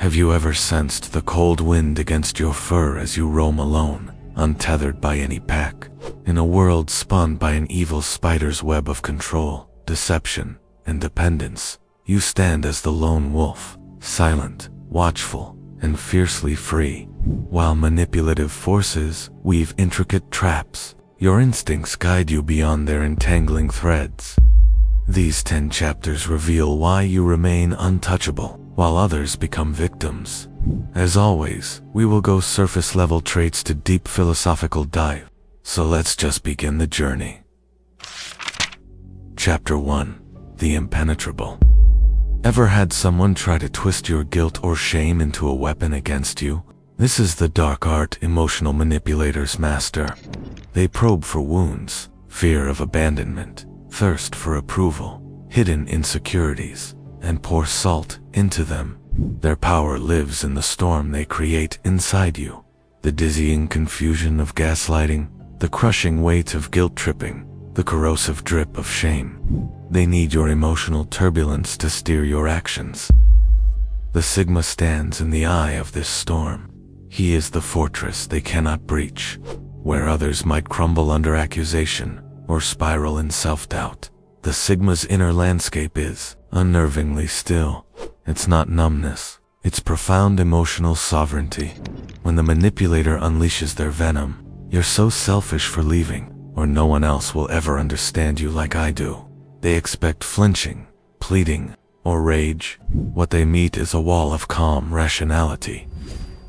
Have you ever sensed the cold wind against your fur as you roam alone, untethered by any pack? In a world spun by an evil spider's web of control, deception, and dependence, you stand as the lone wolf, silent, watchful, and fiercely free. While manipulative forces weave intricate traps, your instincts guide you beyond their entangling threads. These 10 chapters reveal why you remain untouchable, while others become victims. As always, we will go surface-level traits to deep philosophical dive. So let's just begin the journey. Chapter 1. The Impenetrable. Ever had someone try to twist your guilt or shame into a weapon against you? This is the dark art emotional manipulators master. They probe for wounds, fear of abandonment, thirst for approval, hidden insecurities, and pour salt into them. Their power lives in the storm they create inside you. The dizzying confusion of gaslighting, the crushing weight of guilt tripping, the corrosive drip of shame. They need your emotional turbulence to steer your actions. The Sigma stands in the eye of this storm. He is the fortress they cannot breach. Where others might crumble under accusation or spiral in self-doubt, the Sigma's inner landscape is unnervingly still. It's not numbness, it's profound emotional sovereignty. When the manipulator unleashes their venom, you're so selfish for leaving, or no one else will ever understand you like I do. They expect flinching, pleading, or rage. What they meet is a wall of calm rationality.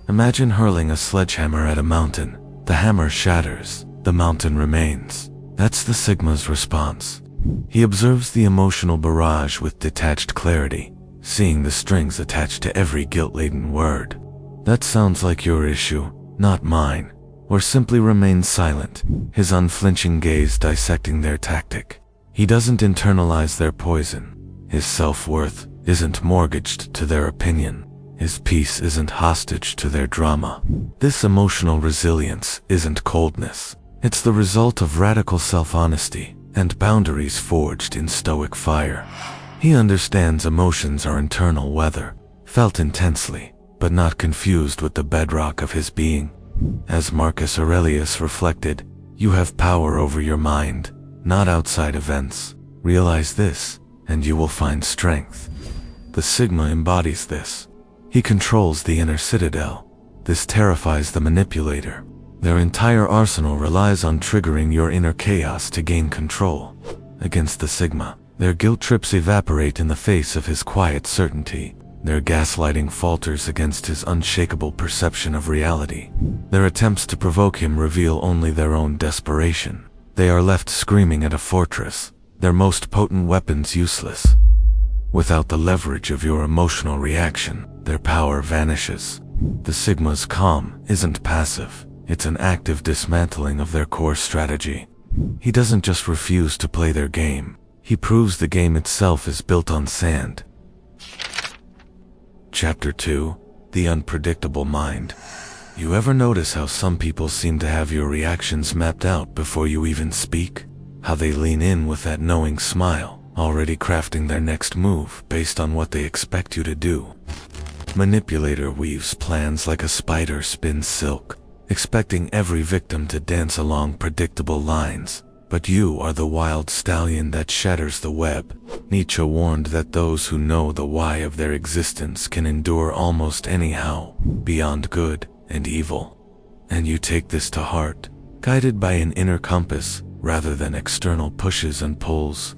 Imagine hurling a sledgehammer at a mountain. The hammer shatters, the mountain remains. That's the Sigma's response. He observes the emotional barrage with detached clarity, seeing the strings attached to every guilt-laden word. That sounds like your issue, not mine. Or simply remain silent, his unflinching gaze dissecting their tactic. He doesn't internalize their poison. His self-worth isn't mortgaged to their opinion. His peace isn't hostage to their drama. This emotional resilience isn't coldness. It's the result of radical self-honesty and boundaries forged in stoic fire. He understands emotions are internal weather, felt intensely, but not confused with the bedrock of his being. As Marcus Aurelius reflected, you have power over your mind, not outside events. Realize this, and you will find strength. The Sigma embodies this. He controls the inner citadel. This terrifies the manipulator. Their entire arsenal relies on triggering your inner chaos to gain control. Against the Sigma, their guilt trips evaporate in the face of his quiet certainty. Their gaslighting falters against his unshakable perception of reality. Their attempts to provoke him reveal only their own desperation. They are left screaming at a fortress, their most potent weapons useless. Without the leverage of your emotional reaction, their power vanishes. The Sigma's calm isn't passive, it's an active dismantling of their core strategy. He doesn't just refuse to play their game, he proves the game itself is built on sand. Chapter 2. The Unpredictable Mind. You ever notice how some people seem to have your reactions mapped out before you even speak? How they lean in with that knowing smile, already crafting their next move based on what they expect you to do. Manipulator weaves plans like a spider spins silk, expecting every victim to dance along predictable lines. But you are the wild stallion that shatters the web. Nietzsche warned that those who know the why of their existence can endure almost anyhow, beyond good and evil. And you take this to heart, guided by an inner compass rather than external pushes and pulls.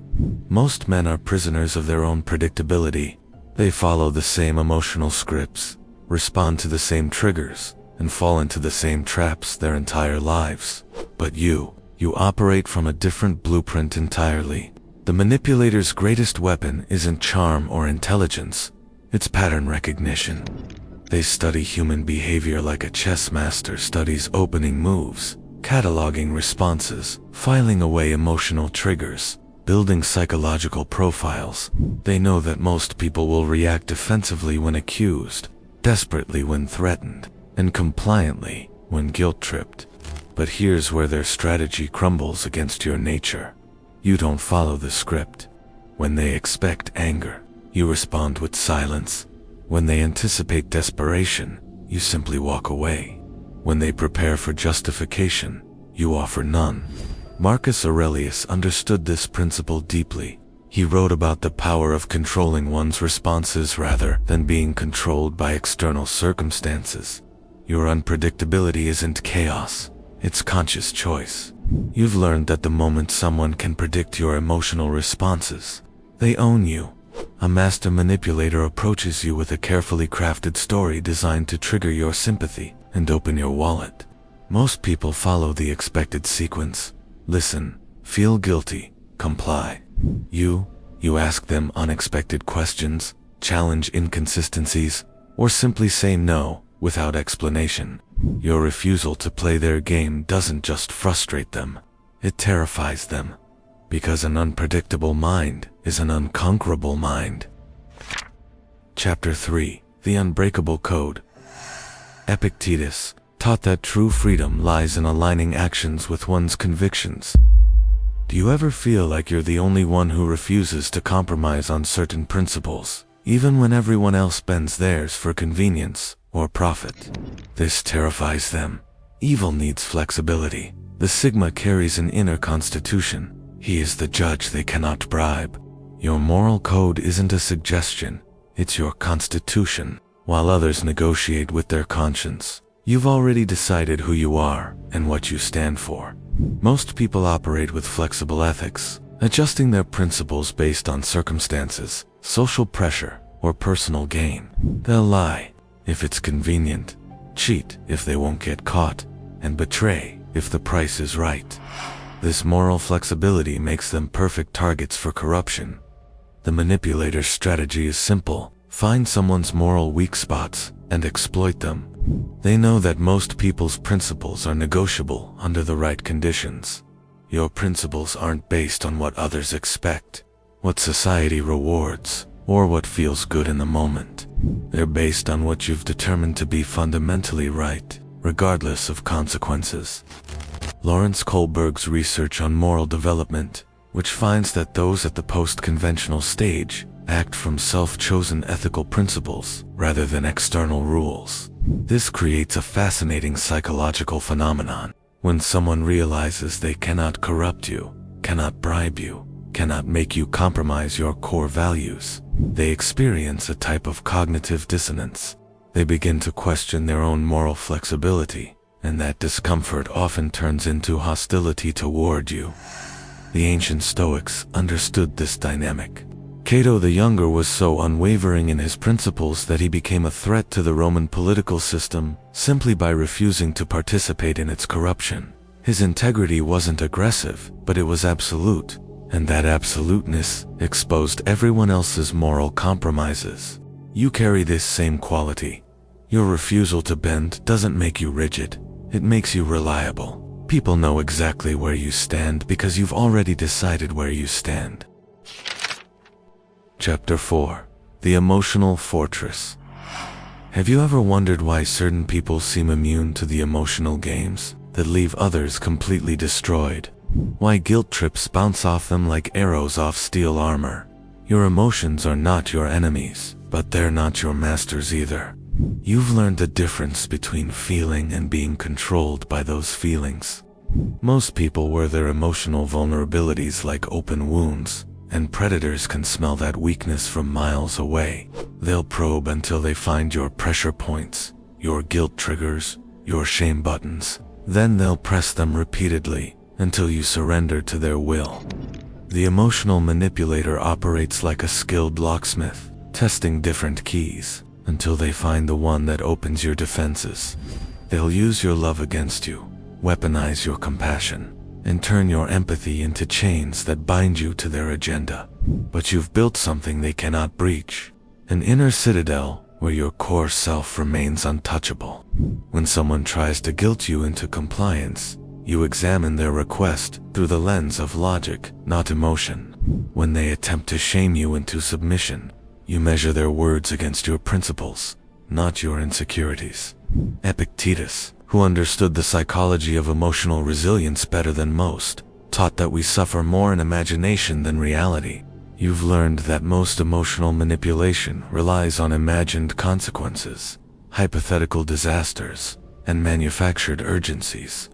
Most men are prisoners of their own predictability. They follow the same emotional scripts, respond to the same triggers, and fall into the same traps their entire lives. But you operate from a different blueprint entirely. The manipulator's greatest weapon isn't charm or intelligence, it's pattern recognition. They study human behavior like a chess master studies opening moves, cataloging responses, filing away emotional triggers, building psychological profiles. They know that most people will react defensively when accused, desperately when threatened, and compliantly when guilt-tripped. But here's where their strategy crumbles against your nature. You don't follow the script. When they expect anger, you respond with silence. When they anticipate desperation, you simply walk away. When they prepare for justification, you offer none. Marcus Aurelius understood this principle deeply. He wrote about the power of controlling one's responses rather than being controlled by external circumstances. Your unpredictability isn't chaos, it's conscious choice. You've learned that the moment someone can predict your emotional responses, they own you. A master manipulator approaches you with a carefully crafted story designed to trigger your sympathy and open your wallet. Most people follow the expected sequence: listen, feel guilty, comply. You ask them unexpected questions, challenge inconsistencies, or simply say no without explanation. Your refusal to play their game doesn't just frustrate them, it terrifies them. Because an unpredictable mind is an unconquerable mind. Chapter 3: The Unbreakable Code. Epictetus taught that true freedom lies in aligning actions with one's convictions. Do you ever feel like you're the only one who refuses to compromise on certain principles, even when everyone else bends theirs for convenience or profit? This terrifies them. Evil needs flexibility. The Sigma carries an inner constitution. He is the judge they cannot bribe. Your moral code isn't a suggestion, it's your constitution. While others negotiate with their conscience, you've already decided who you are and what you stand for. Most people operate with flexible ethics, adjusting their principles based on circumstances, social pressure, or personal gain. They'll lie if it's convenient, cheat if they won't get caught, and betray if the price is right. This moral flexibility makes them perfect targets for corruption. The manipulator's strategy is simple: find someone's moral weak spots and exploit them. They know that most people's principles are negotiable under the right conditions. Your principles aren't based on what others expect, what society rewards, or what feels good in the moment. They're based on what you've determined to be fundamentally right, regardless of consequences. Lawrence Kohlberg's research on moral development, which finds that those at the post-conventional stage act from self-chosen ethical principles rather than external rules. This creates a fascinating psychological phenomenon. When someone realizes they cannot corrupt you, cannot bribe you, cannot make you compromise your core values, they experience a type of cognitive dissonance. They begin to question their own moral flexibility, and that discomfort often turns into hostility toward you. The ancient Stoics understood this dynamic. Cato the Younger was so unwavering in his principles that he became a threat to the Roman political system simply by refusing to participate in its corruption. His integrity wasn't aggressive, but it was absolute, and that absoluteness exposed everyone else's moral compromises. You carry this same quality. Your refusal to bend doesn't make you rigid, it makes you reliable. People know exactly where you stand because you've already decided where you stand. Chapter 4: The Emotional Fortress. Have you ever wondered why certain people seem immune to the emotional games that leave others completely destroyed? Why guilt trips bounce off them like arrows off steel armor? Your emotions are not your enemies, but they're not your masters either. You've learned the difference between feeling and being controlled by those feelings. Most people wear their emotional vulnerabilities like open wounds, and predators can smell that weakness from miles away. They'll probe until they find your pressure points, your guilt triggers, your shame buttons. Then they'll press them repeatedly until you surrender to their will. The emotional manipulator operates like a skilled locksmith, testing different keys until they find the one that opens your defenses. They'll use your love against you, weaponize your compassion, and turn your empathy into chains that bind you to their agenda. But you've built something they cannot breach, an inner citadel where your core self remains untouchable. When someone tries to guilt you into compliance, you examine their request through the lens of logic, not emotion. When they attempt to shame you into submission, you measure their words against your principles, not your insecurities. Epictetus, who understood the psychology of emotional resilience better than most, taught that we suffer more in imagination than reality. You've learned that most emotional manipulation relies on imagined consequences, hypothetical disasters, and manufactured urgencies.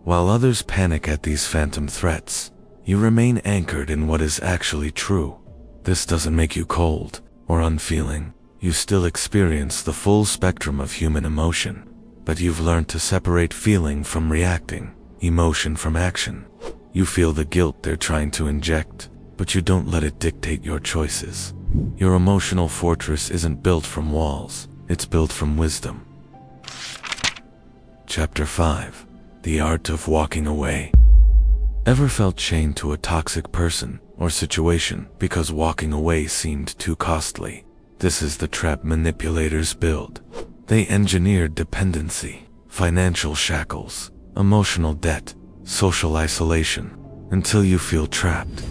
While others panic at these phantom threats, you remain anchored in what is actually true. This doesn't make you cold or unfeeling. You still experience the full spectrum of human emotion, but you've learned to separate feeling from reacting, emotion from action. You feel the guilt they're trying to inject, but you don't let it dictate your choices. Your emotional fortress isn't built from walls, it's built from wisdom. Chapter 5. The Art of Walking Away. Ever felt chained to a toxic person or situation because walking away seemed too costly? This is the trap manipulators build. They engineered dependency, financial shackles, emotional debt, social isolation, until you feel trapped.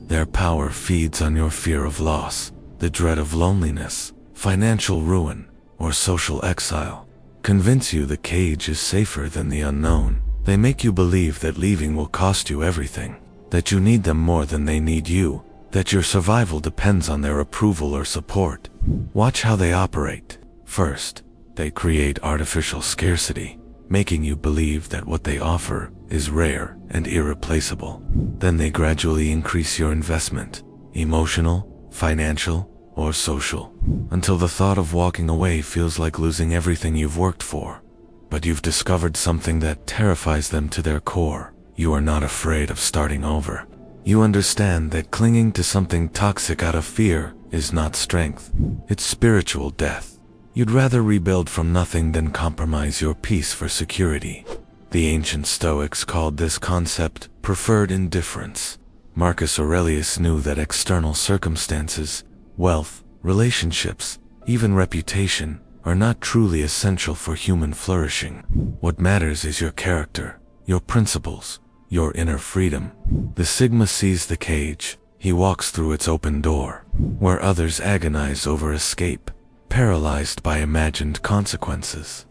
Their power feeds on your fear of loss, the dread of loneliness, financial ruin, or social exile. Convince you the cage is safer than the unknown. They make you believe that leaving will cost you everything, that you need them more than they need you, that your survival depends on their approval or support. Watch how they operate. First, they create artificial scarcity, making you believe that what they offer is rare and irreplaceable. Then they gradually increase your investment, emotional, financial, or social, until the thought of walking away feels like losing everything you've worked for. But you've discovered something that terrifies them to their core. You are not afraid of starting over. You understand that clinging to something toxic out of fear is not strength, it's spiritual death. You'd rather rebuild from nothing than compromise your peace for security. The ancient Stoics called this concept preferred indifference. Marcus Aurelius knew that external circumstances, wealth, relationships, even reputation, are not truly essential for human flourishing. What matters is your character, your principles, your inner freedom. The Sigma sees the cage. He walks through its open door, where others agonize over escape, paralyzed by imagined consequences.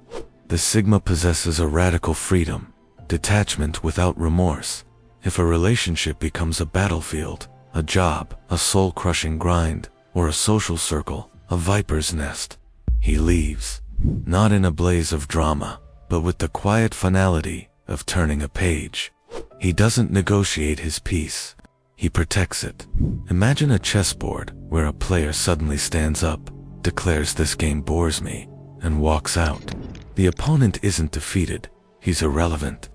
The Sigma possesses a radical freedom, detachment without remorse. If a relationship becomes a battlefield, a job, a soul-crushing grind, or a social circle, a viper's nest, he leaves, not in a blaze of drama, but with the quiet finality of turning a page. He doesn't negotiate his peace, he protects it. Imagine a chessboard where a player suddenly stands up, declares "This game bores me," and walks out. The opponent isn't defeated, he's irrelevant.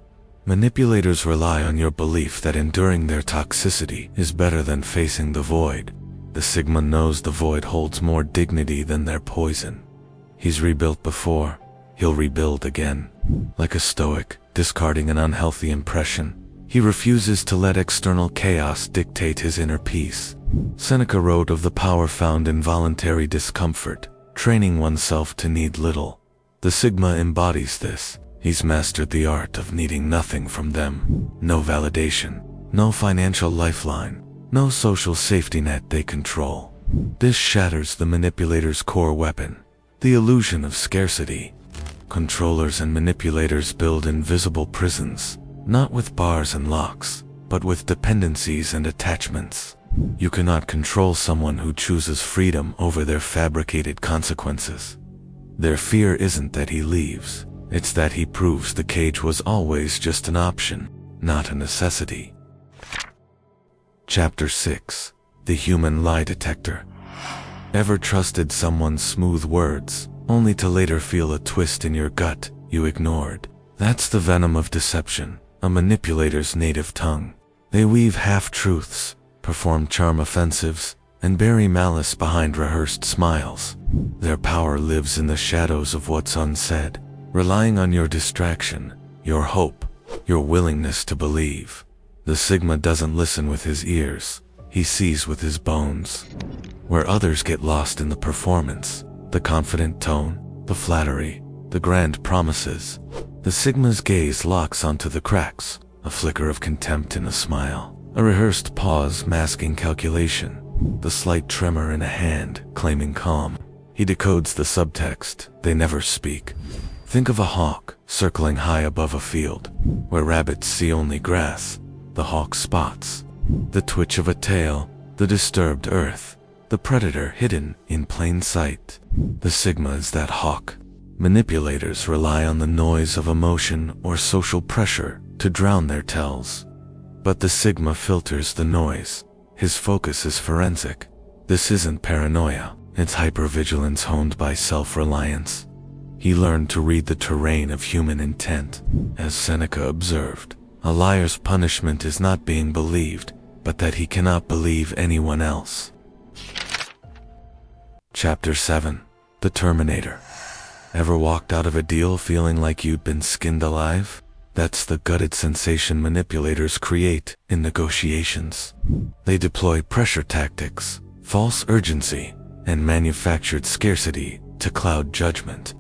Manipulators rely on your belief that enduring their toxicity is better than facing the void. The Sigma knows the void holds more dignity than their poison. He's rebuilt before, he'll rebuild again. Like a Stoic, discarding an unhealthy impression, he refuses to let external chaos dictate his inner peace. Seneca wrote of the power found in voluntary discomfort, training oneself to need little. The Sigma embodies this. He's mastered the art of needing nothing from them. No validation, no financial lifeline, no social safety net they control. This shatters the manipulator's core weapon, the illusion of scarcity. Controllers and manipulators build invisible prisons, not with bars and locks, but with dependencies and attachments. You cannot control someone who chooses freedom over their fabricated consequences. Their fear isn't that he leaves, it's that he proves the cage was always just an option, not a necessity. Chapter 6. The Human Lie Detector. Ever trusted someone's smooth words, only to later feel a twist in your gut you ignored? That's the venom of deception, a manipulator's native tongue. They weave half-truths, perform charm offensives, and bury malice behind rehearsed smiles. Their power lives in the shadows of what's unsaid, relying on your distraction, your hope, your willingness to believe. The Sigma doesn't listen with his ears, he sees with his bones. Where others get lost in the performance, the confident tone, the flattery, the grand promises, the Sigma's gaze locks onto the cracks, a flicker of contempt in a smile, a rehearsed pause masking calculation, the slight tremor in a hand claiming calm. He decodes the subtext, they never speak. Think of a hawk circling high above a field, where rabbits see only grass. The hawk spots the twitch of a tail, the disturbed earth, the predator hidden in plain sight. The Sigma is that hawk. Manipulators rely on the noise of emotion or social pressure to drown their tells. But the Sigma filters the noise. His focus is forensic. This isn't paranoia, it's hypervigilance honed by self-reliance. He learned to read the terrain of human intent. As Seneca observed, a liar's punishment is not being believed, but that he cannot believe anyone else. Chapter 7. The Terminator. Ever walked out of a deal feeling like you'd been skinned alive? That's the gutted sensation manipulators create in negotiations. They deploy pressure tactics, false urgency, and manufactured scarcity to cloud judgment.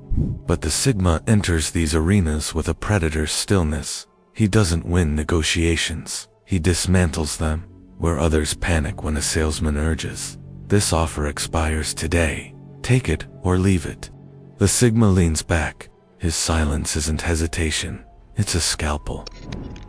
But the Sigma enters these arenas with a predator's stillness. He doesn't win negotiations. He dismantles them, where others panic when a salesman urges, "This offer expires today. Take it or leave it." The Sigma leans back. His silence isn't hesitation. It's a scalpel.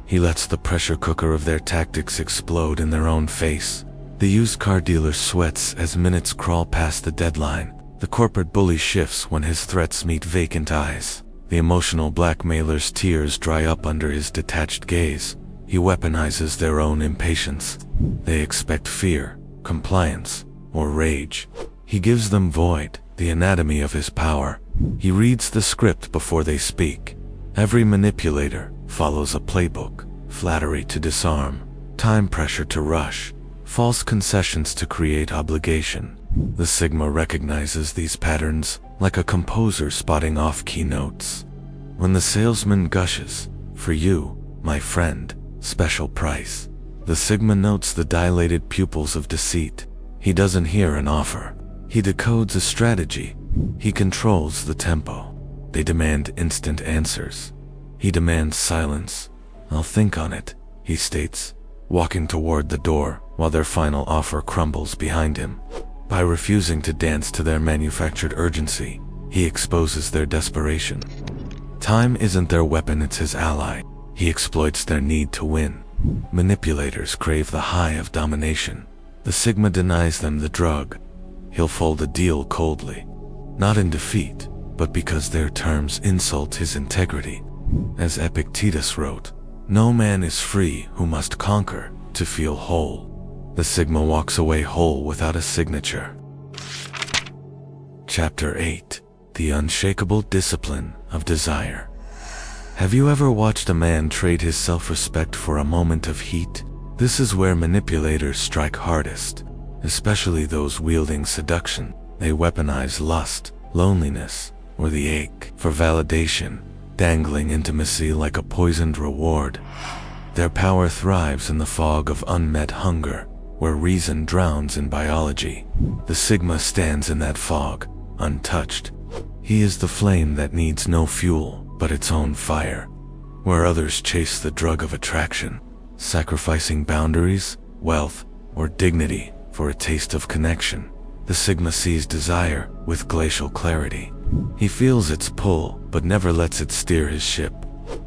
He lets the pressure cooker of their tactics explode in their own face. The used car dealer sweats as minutes crawl past the deadline. The corporate bully shifts when his threats meet vacant eyes. The emotional blackmailer's tears dry up under his detached gaze. He weaponizes their own impatience. They expect fear, compliance, or rage. He gives them void, the anatomy of his power. He reads the script before they speak. Every manipulator follows a playbook: flattery to disarm, time pressure to rush, false concessions to create obligation. The Sigma recognizes these patterns like a composer spotting off-key notes. When the salesman gushes, "For you, my friend, special price," the Sigma notes the dilated pupils of deceit. He doesn't hear an offer. He decodes a strategy. He controls the tempo. They demand instant answers. He demands silence. "I'll think on it," he states, walking toward the door while their final offer crumbles behind him. By refusing to dance to their manufactured urgency, he exposes their desperation. Time isn't their weapon, it's his ally. He exploits their need to win. Manipulators crave the high of domination. The Sigma denies them the drug. He'll fold a deal coldly, not in defeat, but because their terms insult his integrity. As Epictetus wrote, "No man is free who must conquer to feel whole." The Sigma walks away whole without a signature. Chapter 8. The Unshakable Discipline of Desire. Have you ever watched a man trade his self-respect for a moment of heat? This is where manipulators strike hardest, especially those wielding seduction. They weaponize lust, loneliness, or the ache for validation, dangling intimacy like a poisoned reward. Their power thrives in the fog of unmet hunger, where reason drowns in biology. The Sigma stands in that fog, untouched. He is the flame that needs no fuel but its own fire. Where others chase the drug of attraction, sacrificing boundaries, wealth, or dignity for a taste of connection, the Sigma sees desire with glacial clarity. He feels its pull, but never lets it steer his ship.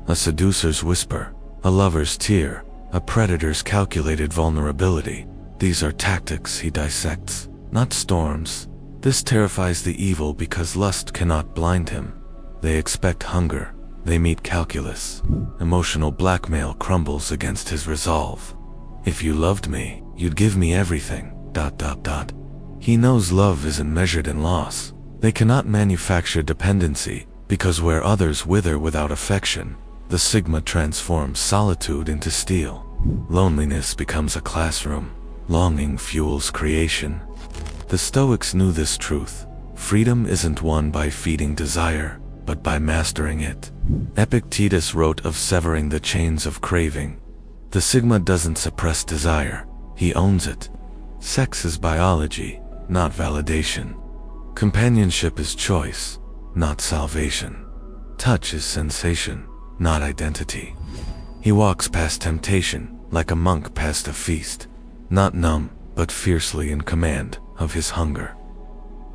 A seducer's whisper, a lover's tear, a predator's calculated vulnerability. These are tactics he dissects, not storms. This terrifies the evil because lust cannot blind him. They expect hunger. They meet calculus. Emotional blackmail crumbles against his resolve. "If you loved me, you'd give me everything, ... He knows love isn't measured in loss. They cannot manufacture dependency, because where others wither without affection, the Sigma transforms solitude into steel. Loneliness becomes a classroom. Longing fuels creation. The Stoics knew this truth. Freedom isn't won by feeding desire, but by mastering it. Epictetus wrote of severing the chains of craving. The Sigma doesn't suppress desire. He owns it. Sex is biology, not validation. Companionship is choice, not salvation. Touch is sensation, not identity. He walks past temptation like a monk past a feast, not numb, but fiercely in command of his hunger.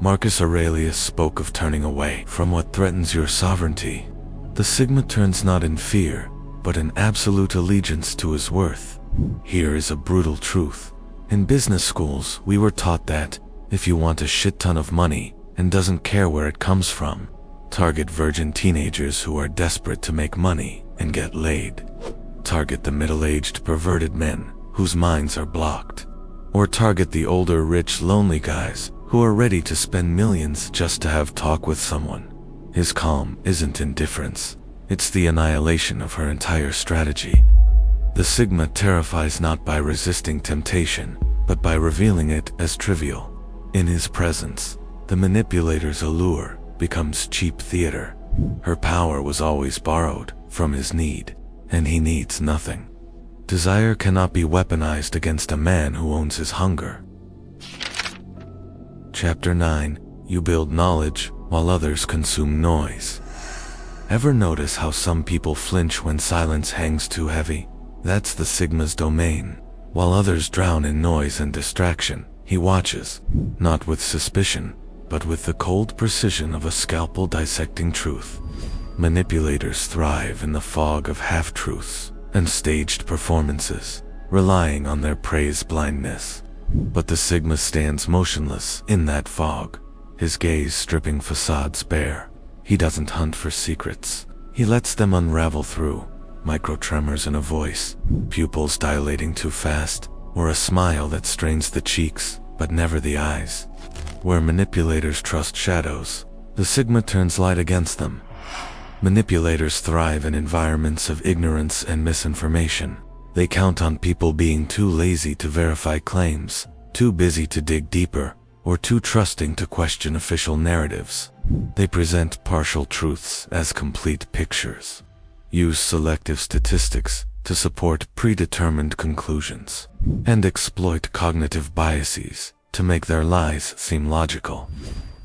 Marcus Aurelius spoke of turning away from what threatens your sovereignty. The Sigma turns not in fear, but in absolute allegiance to his worth. Here is a brutal truth. In business schools, we were taught that if you want a shit ton of money and doesn't care where it comes from, target virgin teenagers who are desperate to make money and get laid. Target the middle-aged perverted men whose minds are blocked. Or target the older, rich, lonely guys who are ready to spend millions just to have talk with someone. His calm isn't indifference. It's the annihilation of her entire strategy. The Sigma terrifies not by resisting temptation, but by revealing it as trivial. In his presence, the manipulator's allure becomes cheap theater. Her power was always borrowed from his need, and he needs nothing. Desire cannot be weaponized against a man who owns his hunger. Chapter 9. You build knowledge while others consume noise. Ever notice how some people flinch when silence hangs too heavy? That's the Sigma's domain. While others drown in noise and distraction, he watches, not with suspicion, but with the cold precision of a scalpel dissecting truth. Manipulators thrive in the fog of half-truths and staged performances, relying on their prey's blindness. But the Sigma stands motionless in that fog, his gaze stripping facades bare. He doesn't hunt for secrets. He lets them unravel through micro-tremors in a voice, pupils dilating too fast, or a smile that strains the cheeks, but never the eyes. Where manipulators trust shadows, the Sigma turns light against them. Manipulators thrive in environments of ignorance and misinformation. They count on people being too lazy to verify claims, too busy to dig deeper, or too trusting to question official narratives. They present partial truths as complete pictures, use selective statistics to support predetermined conclusions, and exploit cognitive biases to make their lies seem logical.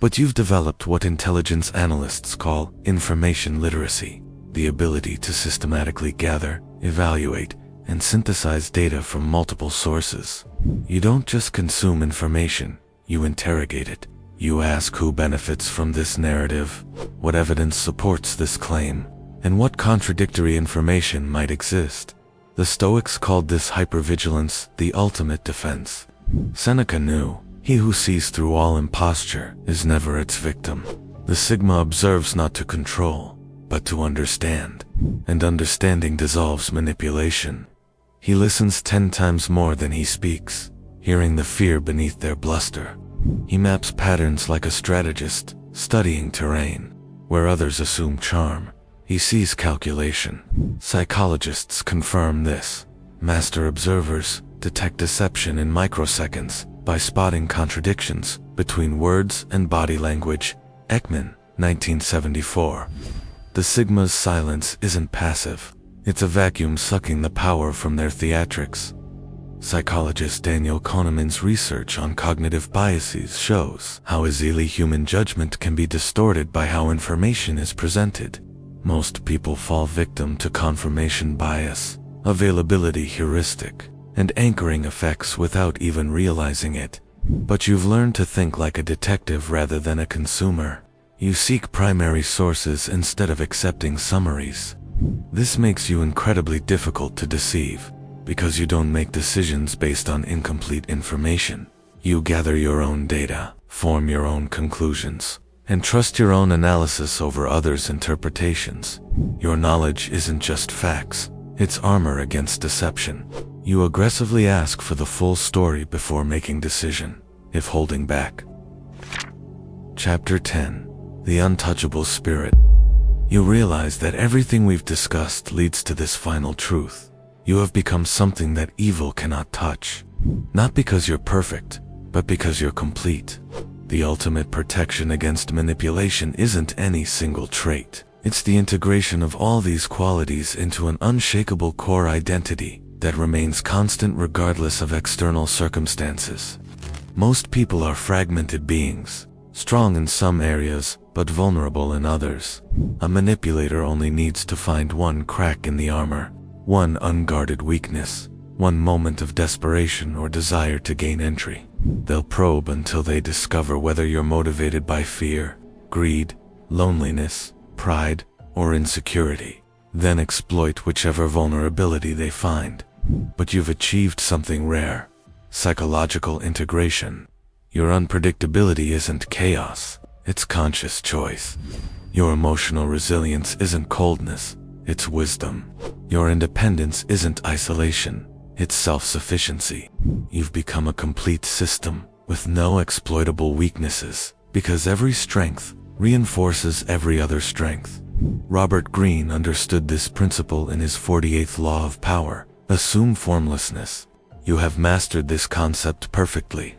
But you've developed what intelligence analysts call information literacy, the ability to systematically gather, evaluate, and synthesize data from multiple sources. You don't just consume information, you interrogate it. You ask who benefits from this narrative, what evidence supports this claim, and what contradictory information might exist. The Stoics called this hypervigilance the ultimate defense. Seneca knew, he who sees through all imposture is never its victim. The Sigma observes not to control, but to understand, and understanding dissolves manipulation. He listens 10 times more than he speaks, hearing the fear beneath their bluster. He maps patterns like a strategist, studying terrain. Where others assume charm, he sees calculation. Psychologists confirm this. Master observers detect deception in microseconds by spotting contradictions between words and body language. Ekman, 1974. The Sigma's silence isn't passive. It's a vacuum sucking the power from their theatrics. Psychologist Daniel Kahneman's research on cognitive biases shows how easily human judgment can be distorted by how information is presented. Most people fall victim to confirmation bias, availability heuristic, and anchoring effects without even realizing it. But you've learned to think like a detective rather than a consumer. You seek primary sources instead of accepting summaries. This makes you incredibly difficult to deceive, because you don't make decisions based on incomplete information. You gather your own data, form your own conclusions, and trust your own analysis over others' interpretations. Your knowledge isn't just facts, it's armor against deception. You aggressively ask for the full story before making decision, if holding back. Chapter 10. The Untouchable Spirit. You realize that everything we've discussed leads to this final truth. You have become something that evil cannot touch. Not because you're perfect, but because you're complete. The ultimate protection against manipulation isn't any single trait. It's the integration of all these qualities into an unshakable core identity that remains constant regardless of external circumstances. Most people are fragmented beings, strong in some areas, but vulnerable in others. A manipulator only needs to find one crack in the armor, one unguarded weakness, one moment of desperation or desire to gain entry. They'll probe until they discover whether you're motivated by fear, greed, loneliness, pride, or insecurity, then exploit whichever vulnerability they find. But you've achieved something rare, Psychological integration. Your unpredictability isn't chaos, it's conscious choice. Your emotional resilience isn't coldness, it's wisdom. Your independence isn't isolation, it's self-sufficiency. You've become a complete system with no exploitable weaknesses, because every strength reinforces every other strength. Robert Greene understood this principle in his 48th law of power: assume formlessness. You have mastered this concept perfectly.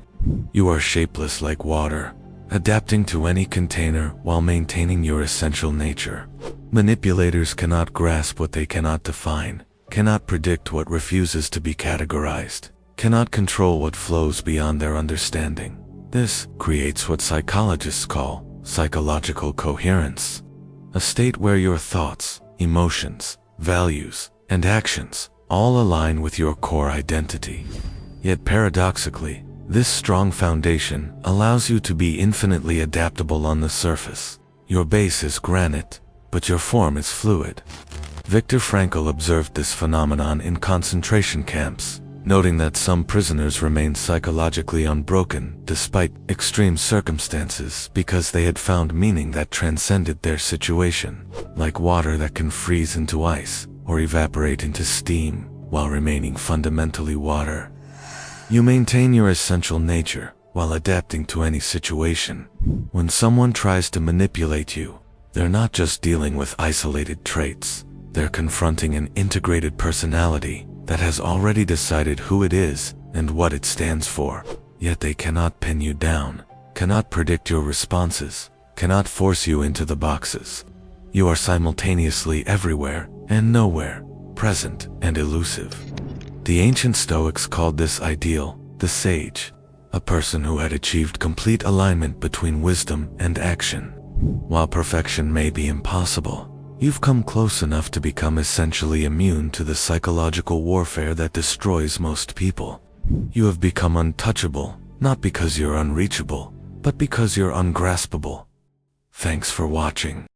You are shapeless like water, adapting to any container while maintaining your essential nature. Manipulators cannot grasp what they cannot define, cannot predict what refuses to be categorized, cannot control what flows beyond their understanding. This creates what psychologists call psychological coherence, a state where your thoughts, emotions, values, and actions all align with your core identity. Yet paradoxically, this strong foundation allows you to be infinitely adaptable on the surface. Your base is granite, but your form is fluid. Viktor Frankl observed this phenomenon in concentration camps, noting that some prisoners remained psychologically unbroken despite extreme circumstances because they had found meaning that transcended their situation, like water that can freeze into ice or evaporate into steam while remaining fundamentally water. You maintain your essential nature while adapting to any situation. When someone tries to manipulate you, they're not just dealing with isolated traits, they're confronting an integrated personality that has already decided who it is and what it stands for. Yet they cannot pin you down, cannot predict your responses, cannot force you into the boxes. You are simultaneously everywhere and nowhere, present and elusive. The ancient Stoics called this ideal the sage, a person who had achieved complete alignment between wisdom and action. While perfection may be impossible, you've come close enough to become essentially immune to the psychological warfare that destroys most people. You have become untouchable, not because you're unreachable, but because you're ungraspable. Thanks for watching.